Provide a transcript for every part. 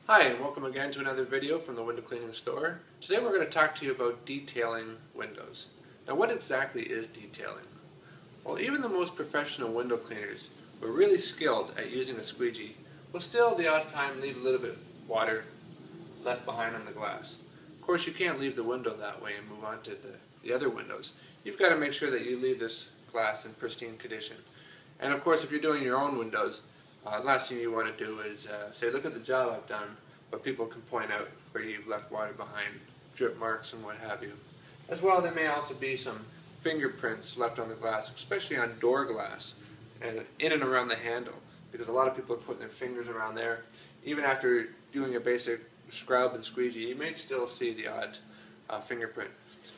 Hi, and welcome again to another video from the window cleaning store. Today we're going to talk to you about detailing windows. Now, what exactly is detailing? Well, even the most professional window cleaners who are really skilled at using a squeegee will still the odd time leave a little bit of water left behind on the glass. Of course, you can't leave the window that way and move on to the other windows. You've got to make sure that you leave this glass in pristine condition. And of course, if you're doing your own windows, last thing you want to do is say, look at the job I've done, but people can point out where you've left water behind, drip marks and what have you. As well, there may also be some fingerprints left on the glass, especially on door glass and in and around the handle, because a lot of people are putting their fingers around there. Even after doing a basic scrub and squeegee, you may still see the odd fingerprint.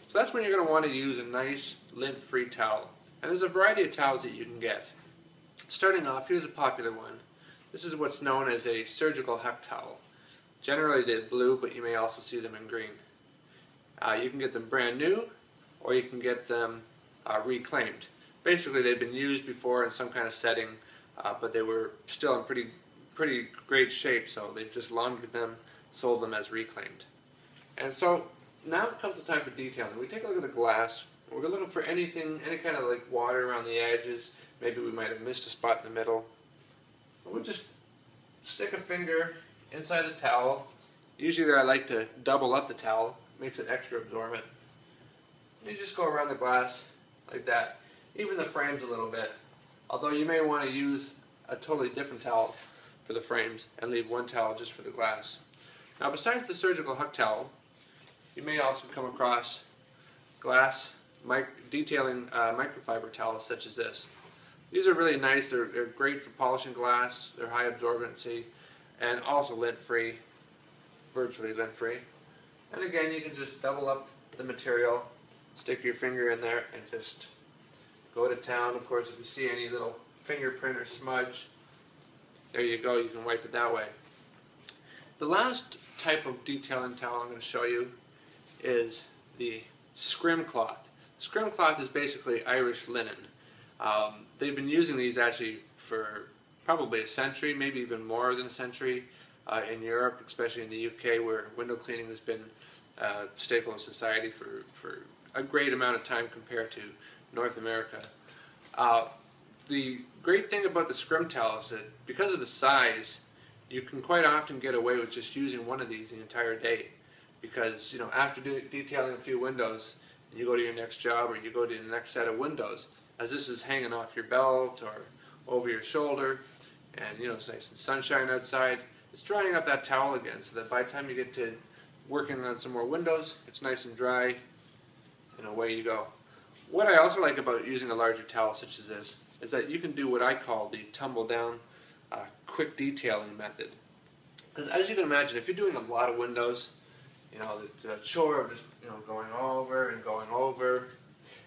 So that's when you're going to want to use a nice lint-free towel. And there's a variety of towels that you can get. Starting off, here's a popular one. This is what's known as a surgical huck towel. Generally they're blue, but you may also see them in green. You can get them brand new, or you can get them reclaimed. Basically, they've been used before in some kind of setting, but they were still in pretty great shape, so they've just laundered them, sold them as reclaimed. And so now comes the time for detailing. We take a look at the glass. We're looking for anything, any kind of like water around the edges. Maybe we might have missed a spot in the middle. We'll just stick a finger inside the towel. Usually I like to double up the towel. Makes it extra absorbent. You just go around the glass like that. Even the frames a little bit. Although you may want to use a totally different towel for the frames and leave one towel just for the glass. Now, besides the surgical huck towel, you may also come across glass detailing microfiber towels such as this. These are really nice. They're great for polishing glass. They're high absorbency and also lint-free, virtually lint-free. And again, you can just double up the material, stick your finger in there, and just go to town. Of course, if you see any little fingerprint or smudge, there you go. You can wipe it that way. The last type of detailing towel I'm going to show you is the Scrim Cloth. Scrim Cloth is basically Irish linen. They've been using these actually for probably a century, maybe even more than a century in Europe, especially in the UK, where window cleaning has been a staple of society for a great amount of time compared to North America. The great thing about the Scrim towel is that because of the size, you can quite often get away with just using one of these the entire day. Because, you know, after detailing a few windows, and you go to your next job or you go to the next set of windows, as this is hanging off your belt or over your shoulder, and you know it's nice and sunshine outside, it's drying up that towel again, so that by the time you get to working on some more windows, it's nice and dry, and away you go. What I also like about using a larger towel such as this is that you can do what I call the Tumbledown quick detailing method. Because as you can imagine, if you're doing a lot of windows, you know, the chore of just going over and going over,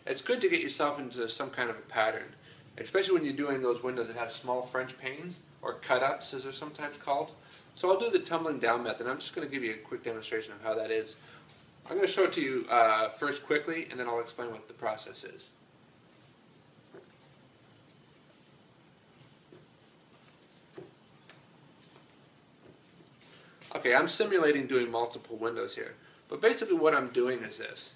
it's good to get yourself into some kind of a pattern, especially when you're doing those windows that have small French panes, or cut-ups as they're sometimes called. So I'll do the tumbling down method. I'm just going to give you a quick demonstration of how that is. I'm going to show it to you first quickly, and then I'll explain what the process is. Okay, I'm simulating doing multiple windows here, but basically what I'm doing is this.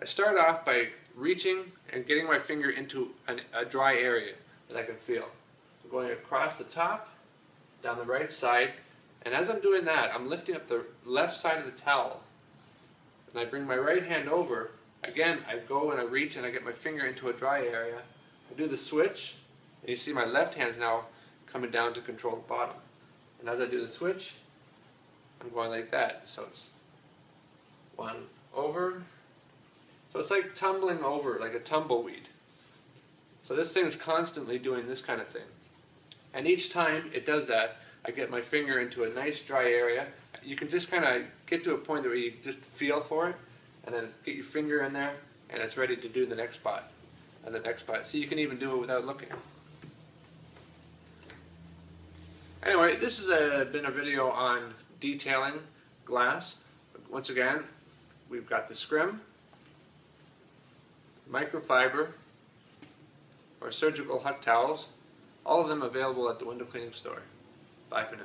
I start off by reaching and getting my finger into a dry area that I can feel. I'm going across the top, down the right side, and as I'm doing that, I'm lifting up the left side of the towel. And I bring my right hand over. Again, I go and I reach and I get my finger into a dry area. I do the switch, and you see my left hand is now coming down to control the bottom. And as I do the switch, I'm going like that. So it's one over. So it's like tumbling over, like a tumbleweed. So this thing is constantly doing this kind of thing. And each time it does that, I get my finger into a nice dry area. You can just kind of get to a point where you just feel for it, and then get your finger in there, and it's ready to do the next spot, and the next spot. So you can even do it without looking. Anyway, this has been a video on detailing glass. Once again, we've got the Scrim, microfiber, or surgical huck towels, all of them available at the window cleaning store. Bye for now.